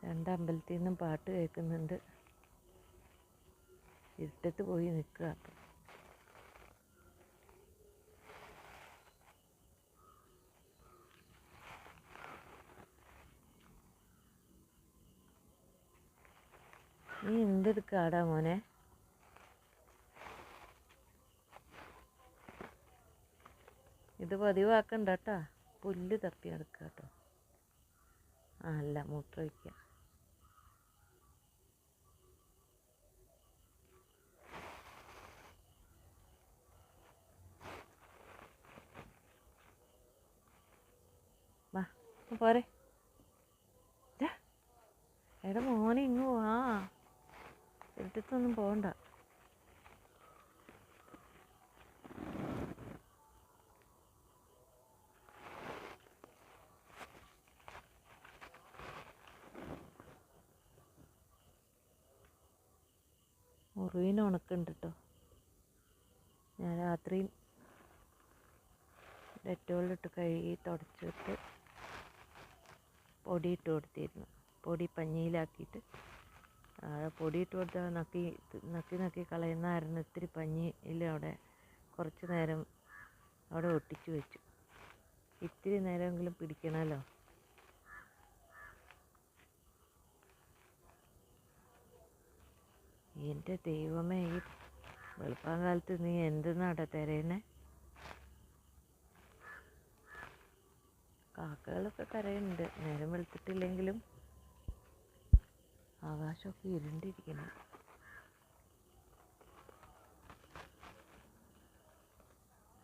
രണ്ടമ്പലത്തിൽ നിന്നും പാട്ട് കേൾക്കുന്നുണ്ട്. ഇരുട്ടത്ത് പോയി നിൽക്കുക. അപ്പം നീ എന്തെടുക്കാടാ മോനെ? ഇത് പതിവാക്കണ്ട കേട്ടോ. പുല്ല് തപ്പി നടക്കുക കേട്ടോ. അല്ല, മൂത്രമൊഴിക്കുക. വാ പോരെ. എടാ മോനെ ഇങ്ങ് വാ. എടുത്തൊന്നും പോകണ്ട. മുറിവിന് ഉണക്കുണ്ട് കേട്ടോ. ഞാൻ രാത്രി ഡെറ്റോളിട്ട് കഴുകി തുടച്ചിട്ട് പൊടിയിട്ട് കൊടുത്തിരുന്നു. പൊടി പഞ്ഞിയിലാക്കിയിട്ട് പൊടിയിട്ട് കൊടുത്താൽ നക്കി കളയുന്നതായിരുന്നു. ഇത്തിരി പഞ്ഞിയിൽ അവിടെ കുറച്ച് നേരം അവിടെ ഒട്ടിച്ചു വെച്ചു. ഇത്തിരി നേരമെങ്കിലും പിടിക്കണമല്ലോ. എൻ്റെ ദൈവമേ, ഈ വെളുപ്പാങ്കാലത്ത് നീ എന്തെന്നാടാ തിരയണേ? കാക്കകളൊക്കെ കരയുന്നുണ്ട്. നേരം വെളുത്തിട്ടില്ലെങ്കിലും ആകാശമൊക്കെ ഇരുണ്ടിരിക്കണം.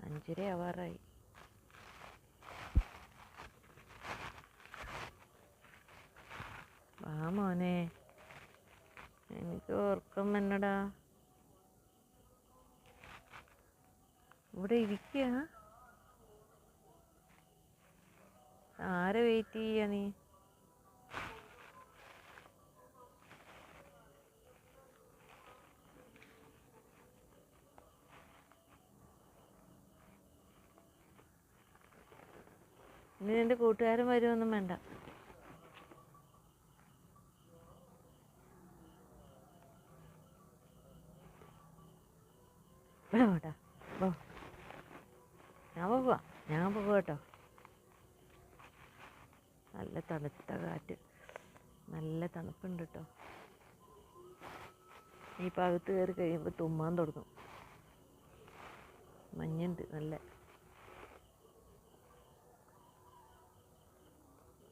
5:30 ആവാറായി. വാ മോനെ, എനിക്ക് ഉറക്കം വന്നടാ. ഇവിടെ ഇരിക്കുക. ആരെ വെയിറ്റ് ചെയ്യാ നീ? ഇനി എൻ്റെ കൂട്ടുകാരൻ വരുമൊന്നും വേണ്ട. വേട്ടാ പോ. ഞാൻ പോവാ കേട്ടോ. നല്ല തണുത്ത കാറ്റ്, നല്ല തണുപ്പുണ്ട് കേട്ടോ. ഈ ഭാഗത്ത് കയറി കഴിയുമ്പോൾ തുമ്മാൻ തുടങ്ങും. മഞ്ഞുണ്ട് നല്ല.